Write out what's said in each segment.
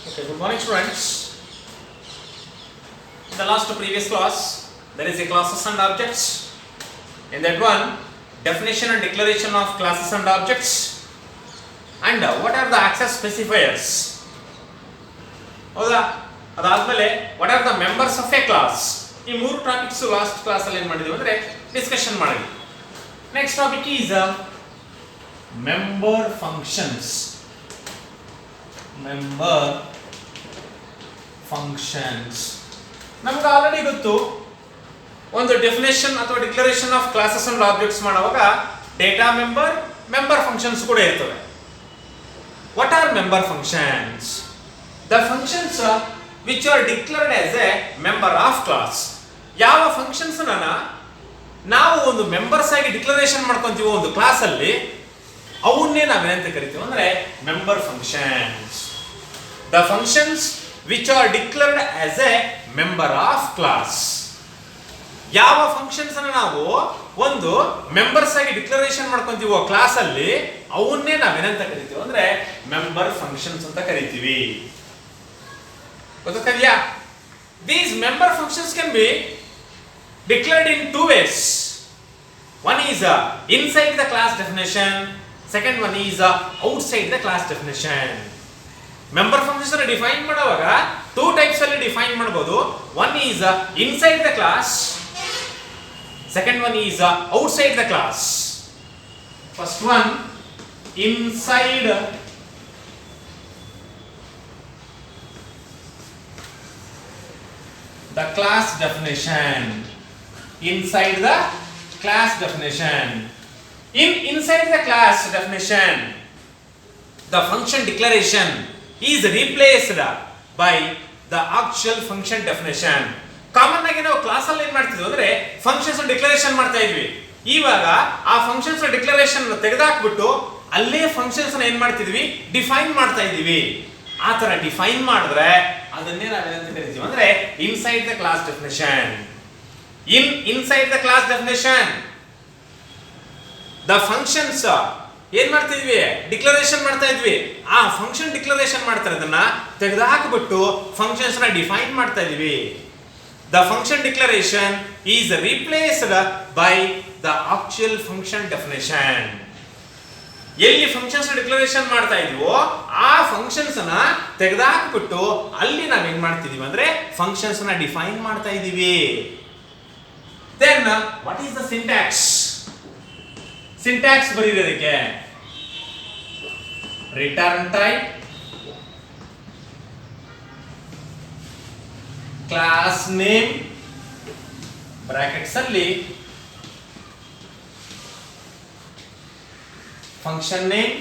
Okay, good morning students. In the last previous class, there is a classes and objects. In that one, definition and declaration of classes and objects. And what are the access specifiers? ಹೌದಾ ಅದಾದ್ಮೇಲೆ what are the members of a class? ಈ ಮೂರು topics last class ಅಲ್ಲಿ ಏನು ಮಾಡಿದ್ವಿ ಅಂದ್ರೆ discussion ಮಾಡಿದ್ವಿ. Next topic is member functions. member functions ನಮಗೆ ಆಲ್ರೆಡಿ ಗೊತ್ತು ಒಂದು ಡೆಫಿನೇಷನ್ ಅಥವಾ declaration of classes and objects ಮಾಡುವಾಗ ಡೇಟಾ ಮೆಂಬರ್ ಫಂಕ್ಷನ್ಸ್ ಕೂಡ ಇರ್ತವೆ. What are member functions? The functions which are declared as A member of class. ಯಾವ functions ನಾವು ಒಂದು ಮೆಂಬರ್ಸ್ ಆಗಿ ಡಿಕ್ಲರೇಷನ್ ಮಾಡ್ಕೊಂತೀವೋ ಒಂದು ಕ್ಲಾಸ್ ಅಲ್ಲಿ ಅವನ್ನೇ ನಾವೇನಂತ ಕರಿತೀವಿ ಅಂದ್ರೆ member functions. The functions which are declared as A member of class. ಯಾವ ಫಂಕ್ಷನ್ಸ್ ಅನ್ನು ನಾವು ಒಂದು ಮೆಂಬರ್ಸ್ ಆಗಿ ಡಿಕ್ಲರೇಷನ್ ಮಾಡ್ಕೊಂತೀವೋ ಕ್ಲಾಸ್ ಅಲ್ಲಿ ಅವನ್ನೇ ನಾವೇನಂತ ಕರಿತೀವಿ ಅಂದ್ರೆ ಮೆಂಬರ್ ಫಂಕ್ಷನ್ಸ್ ಅಂತ ಕರಿತೀವಿ. ಗೊತ್ತಾಗ್ತಿದ್ಯಾ? These member functions can be declared in two ways. One is inside the class definition. Second one is outside the class definition. Member functions are defined ಮಾಡುವಾಗ two types ಅಲ್ಲಿ define ಮಾಡಬಹುದು. One is inside the class. Second one is outside the class. First one, inside the class definition. Inside the class definition. Inside the class definition, the function declaration is replaced by the actual function definition. Common ಆಗಿ ನಾವು class ಅಲ್ಲಿ ಏನ್ ಮಾಡ್ತಿದ್ವಿ ಅಂದ್ರೆ functions declaration ಮಾಡ್ತಾ ಇದ್ವಿ. ಇವಾಗ ಆ ಫಂಕ್ಷನ್ಸ್ ಡಿಕ್ಲರೇಷನ್ ತೆಗೆದಾಕ್ಬಿಟ್ಟು ಅಲ್ಲೇ ಫಂಕ್ಷನ್ಸ್ ಏನ್ ಮಾಡ್ತಿದ್ವಿ ಡಿಫೈನ್ ಮಾಡ್ತಾ ಇದೀವಿ. ಆ ತರ ಡಿಫೈನ್ ಮಾಡಿದ್ರೆ ಅದನ್ನೇ ನಾವೇನಂತ ಕರಿತೀವಿ ಅಂದ್ರೆ inside the class definition. Inside the class definition the functions ಏನ್ ಮಾಡ್ತಿದ್ವಿ ಡಿಕ್ಲರೇಷನ್ ಮಾಡ್ತಾ ಇದ್ವಿ. ಆ ಫಂಕ್ಷನ್ ಡಿಕ್ಲರೇಷನ್ ಮಾಡ್ತಾರೆ ಅದನ್ನ ತೆಗೆದುಹಾಕಿಬಿಟ್ಟು ಫಂಕ್ಷನ್ಸ್ ನ ಡಿಫೈನ್ ಮಾಡ್ತಾ ಇದೀವಿ. The function declaration is replaced by the actual function definition. ಎಲ್ಲಿ ಫಂಕ್ಷನ್ಸ್ ಡಿಕ್ಲರೇಷನ್ ಮಾಡ್ತಾ ಇದೀವೋ ಆ ಫಂಕ್ಷನ್ಸ್ ನ ತೆಗೆದುಹಾಕಿಬಿಟ್ಟು ಅಲ್ಲಿ ನಾವೇನ್ ಮಾಡ್ತಿದೀವಿ ಅಂದ್ರೆ ಫಂಕ್ಷನ್ಸ್ ನ ಡಿಫೈನ್ ಮಾಡ್ತಾ ಇದೀವಿ. Then what is the syntax? Syntax ಬರೀರೋದಕ್ಕೆ return type, class name brackets ಅಲ್ಲಿ function name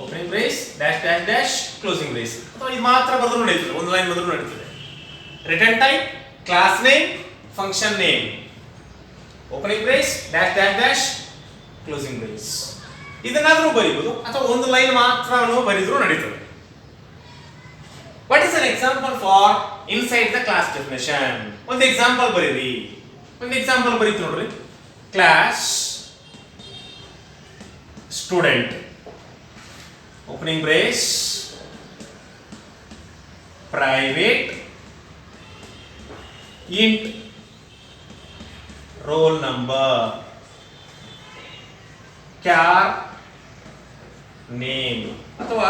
opening brace dash dash dash closing brace. ಅಥವಾ ಇದು ಮಾತ್ರ ಬರೆದ್ರು ನಡೀತದೆ, ಒಂದು ಲೈನ್ ಬರೆದ್ರು ನಡೀತದೆ. return type, class name, function name, opening brace dash dash dash closing brace. ಇದನ್ನಾದ್ರೂ ಬರೀಬಹುದು ಅಥವಾ ಒಂದು ಲೈನ್ ಮಾತ್ರನೂ ಬರೆದರೂ ನಡೀತದೆ. What is an example for inside the class definition? ಒಂದು ಎಕ್ಸಾಂಪಲ್ ಬರೀರಿ. ಒಂದು ಎಕ್ಸಾಂಪಲ್ ಬರೀತು ನೋಡ್ರಿ. Class student opening brace private int roll number char name. ಅಥವಾ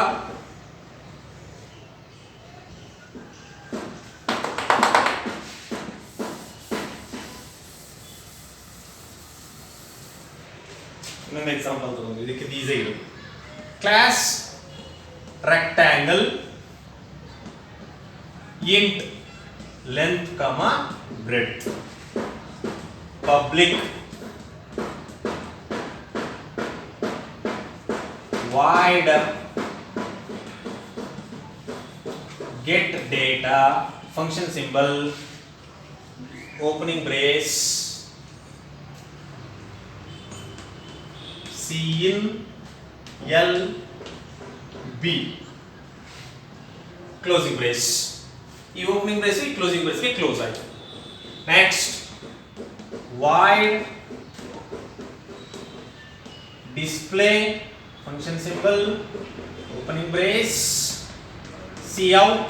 ಇನ್ನೊಂದು ಎಕ್ಸಾಂಪಲ್ ತಗೊಂಡು ಇದಕ್ಕೆ ಈಸಿ ಇದೆ. Class rectangle int length comma breadth public void get data function symbol opening brace cin l b closing brace. ಈ opening brace ಈ closing brace ಗೆ close ಆಯ್ತು. Next void display function symbol opening brace cout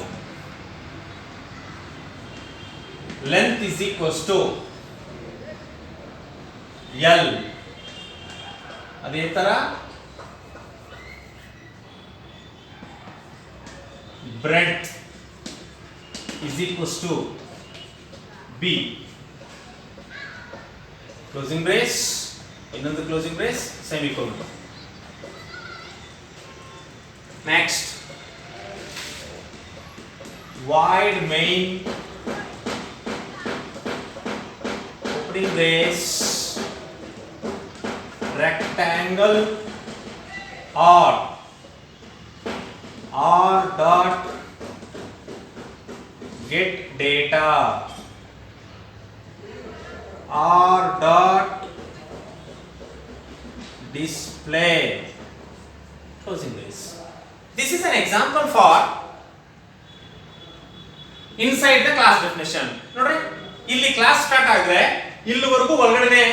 length is equals to L. ಅದೇ ತರ breadth is equals to B. Closing brace, ಇನ್ನೊಂದು closing brace, semicolon. Next, wide main, opening brace, rectangle R dot get data R dot display, closing brace. This is an example for inside the class definition. ನೋಡ್ರಿ ಇಲ್ಲಿ class start ಆದ್ರೆ ಇಲ್ಲಿವರೆಗೂ ಒಳಗಡೆ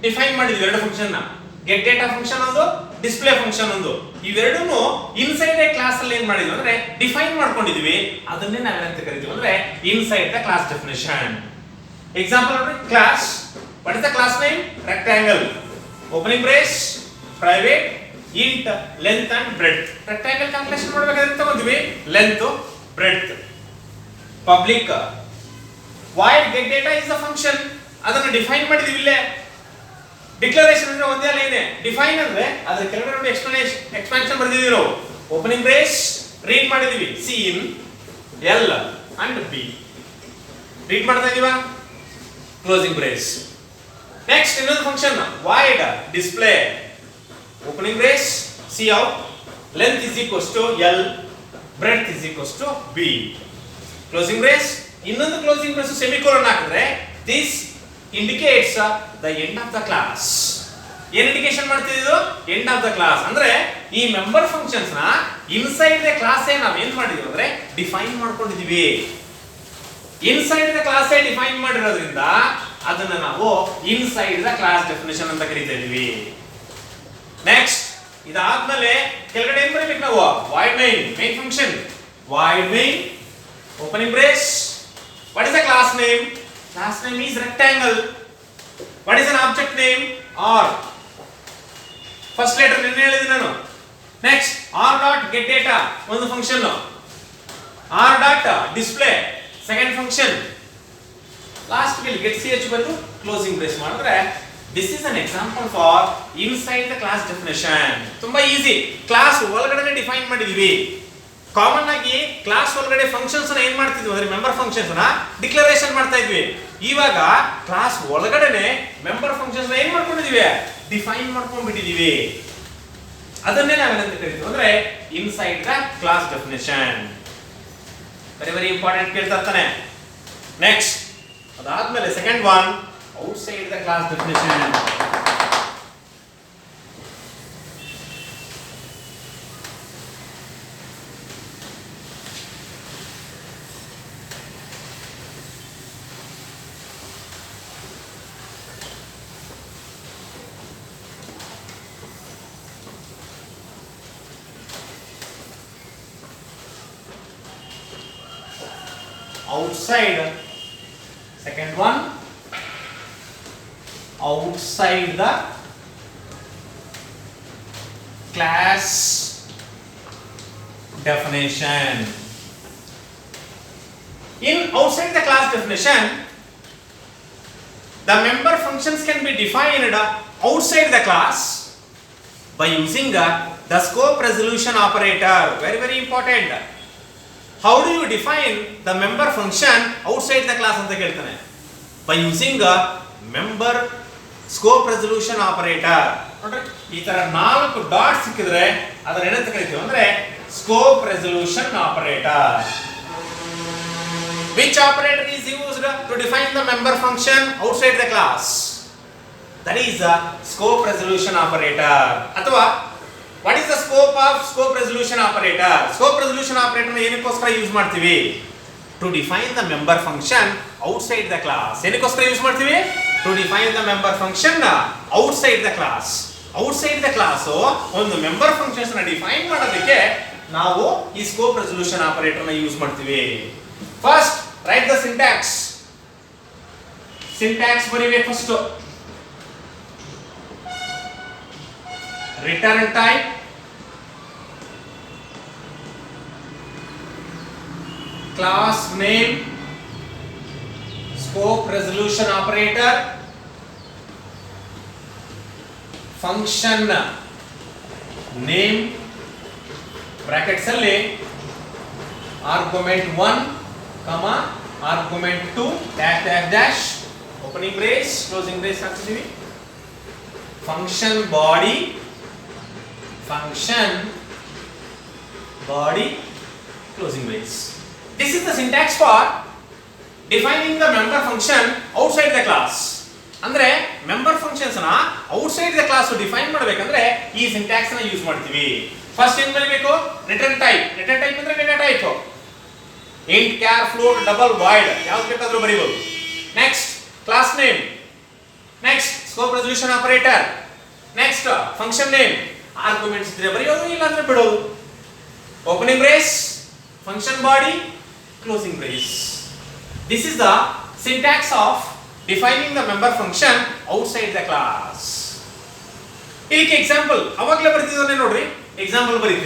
define ಮಾಡಿದ್ವಿ ಎರಡು function ನ, get data function ಒಂದು, display function ಒಂದು. ಇವೆರಡನ್ನು ಇನ್ಸೈಡ್ ಎ ಕ್ಲಾಸ್ ಅಲ್ಲಿ ಏನ್ ಮಾಡಿದ್ವಿ ಅಂದ್ರೆ ಡಿಫೈನ್ ಮಾಡ್ಕೊಂಡಿದ್ವಿ. ಅದನ್ನೇ ನಾವೇನಂತ ಕರಿತೀವಿ ಅಂದ್ರೆ inside the class definition. Example ನೋಡ್ರಿ, class, what is the class name? Rectangle, opening brace, private, int, length and breadth. Rectangle calculation ಮಾಡಬೇಕಾದ್ರೆ ತಗೊಂಡ್ವಿ length, breadth. Public void get data is the function, ಅದನ್ನ define ಮಾಡಿದ್ವಿ ಇಲ್ಲೇ. Declaration ಅಂದ್ರೆ ಒಂದೇ line, define ಅಂದ್ರೆ ಅದರ ಕೆಳಗಡೆ ನೋಡಿ ಎಕ್ಸ್ಪಾನ್ಷನ್ ಬರೆದಿದ್ದೀವಿ ನಾವು. ಓಪನಿಂಗ್ ಬ್ರೇಸ್ ರೀಡ್ ಮಾಡಿದೀವಿ, cin L and B read ಮಾಡ್ತಾ ಇದೀವಾ, ಕ್ಲೋಸಿಂಗ್ ಬ್ರೇಸ್. ನೆಕ್ಸ್ಟ್ ಇನ್ನೊಂದು function void display, opening brace, cout, length is equals to L, breadth is equals to B, closing brace. ಇನ್ನೊಂದು closing brace semicolon ಹಾಕಿದ್ರೆ this indicates the end of the class. ಏನು indication ಮಾಡ್ತಿದ್ದು? End of the class. ಅಂದ್ರೆ ಈ member functions ನ inside the class ನಾವು ಏನ್ ಮಾಡಿದ್ವಿ ಅಂದ್ರೆ ಡಿಫೈನ್ ಮಾಡ್ಕೊಂಡಿದೀವಿ. ಇನ್ಸೈಡ್ ದ ಕ್ಲಾಸ್ ಡಿಫೈನ್ ಮಾಡಿರೋದ್ರಿಂದ ಅದನ್ನ ನಾವು ಇನ್ಸೈಡ್ ದ ಕ್ಲಾಸ್ ಡೆಫಿನಿಷನ್ ಅಂತ ಕರೀತಾ ಇದೀವಿ. ನೆಕ್ಸ್ಟ್ ಇದಾದ್ಮೇಲೆ ಕೆಳಗಡೆ ಏನ್ ಬರೀಬೇಕು ನಾವು? Void main function, void main, opening brace. What is the class name? Class name is rectangle. What is an object name? R. First letter ನಿನ್ನೆ ಹೇಳಿದೆ ನಾನು. Next, R dot get data ಒಂದು function, R dot display second function. Last ಗೆ get ch ಬರೆದು closing brace ಮಾಡಿದ್ರೆ this is an example for inside the class definition. ತುಂಬಾ easy. Class ಒಳಗಡೆ define ಮಾಡಿದೀವಿ. ಕಾಮನ್ ಆಗಿ ಕ್ಲಾಸ್ ಒಳಗಡೆ ಫಂಕ್ಷನ್ಸ್ ನ ಏನ್ ಮಾಡ್ತಿದ್ವಿ ಅಂದ್ರೆ ಮೆಂಬರ್ ಫಂಕ್ಷನ್ಸ್ ನ ಡಿಕ್ಲರೇಷನ್ ಮಾಡ್ತಾ ಇದ್ವಿ. ಇವಾಗ ಕ್ಲಾಸ್ ಒಳಗಡೆನೆ ಮೆಂಬರ್ ಫಂಕ್ಷನ್ಸ್ ನ ಏನ್ ಮಾಡ್ಕೊಂಡಿದೀವಿ? ಡಿಫೈನ್ ಮಾಡ್ಕೊಂಡ್ಬಿಟ್ಟಿದೀವಿ. ಅದನ್ನೇ ನಾವೇನಂತ ಕರಿತೀವಿ ಅಂದ್ರೆ inside the class definition. Very very important ಕೇಳ್ತಾ ಇರ್ತಾನೆ. ನೆಕ್ಸ್ಟ್ ಅದಾದ್ಮೇಲೆ second one, outside the class definition. Outside, second one, outside the class definition. In outside the class definition, the member functions can be defined outside the class by using the scope resolution operator. Very very important. How do you define the member function outside the class ಅಂತ ಕೇಳ್ತಾನೆ? By using a member scope resolution operator. ನೋಡ್ರಿ ಈ ತರ 4 dot ಸಿಕ್ಕಿದ್ರೆ ಅದನ್ನ ಏನಂತ ಕರೀತೀವಿ ಅಂದ್ರೆ scope resolution operator. Which operator is used to define the member function outside the class? That is a scope resolution operator. ಅಥವಾ what is the scope of scope resolution operator? Scope resolution operator ನ ಏನಕ್ಕೋಸ್ಕರ use ಮಾಡ್ತೀವಿ? To define the member function outside the class. ಏನಕ್ಕೋಸ್ಕರ use ಮಾಡ್ತೀವಿ? To define the member function outside the class. Outside the class ಒಂದು member functions ನ define ಮಾಡೋದಕ್ಕೆ ನಾವು ಈ ಸ್ಕೋಪ್ ರೆಸಲ್ಯೂಷನ್ ಆಪರೇಟರ್ ನ ಯೂಸ್ ಮಾಡ್ತೀವಿ. First write the syntax. Syntax ಬರೀಬೇಕು first. Return type, class name, scope resolution operator, function name brackets ಅಲ್ಲಿ argument 1 comma argument 2 dash dash dash opening brace closing brace ಹಾಕ್ತೀವಿ. function body closing brace. This is the syntax for defining the member function outside the class. ಅಂದ್ರೆ member functions ನ outside the class define ಮಾಡಬೇಕಂದ್ರೆ ಈ syntax ನ use ಮಾಡ್ತೀವಿ. First ಏನ್ ಬರೀಬೇಕು? Return type. Return type ಅಂದ್ರೆ data type. Int, char, float, double, void ಯಾವ್ದು ಬೇಕಾದ್ರೂ ಬರೀಬಹುದು. Next class name, next scope resolution operator, next function name, arguments ಇದ್ರೆ ಬರೆಯೋದು, ಇಲ್ಲ ಅಂದ್ರೆ ಬಿಡೋದು. Opening brace, function body, closing brace. This is the syntax of defining the member function outside the class. ಇದಕ್ಕೆ example ಅವಾಗಲೇ ಬರ್ತಿದ್ದಾನೆ ನೋಡ್ರಿ. ಎಕ್ಸಾಂಪಲ್ ಬರೀತೀನಿ.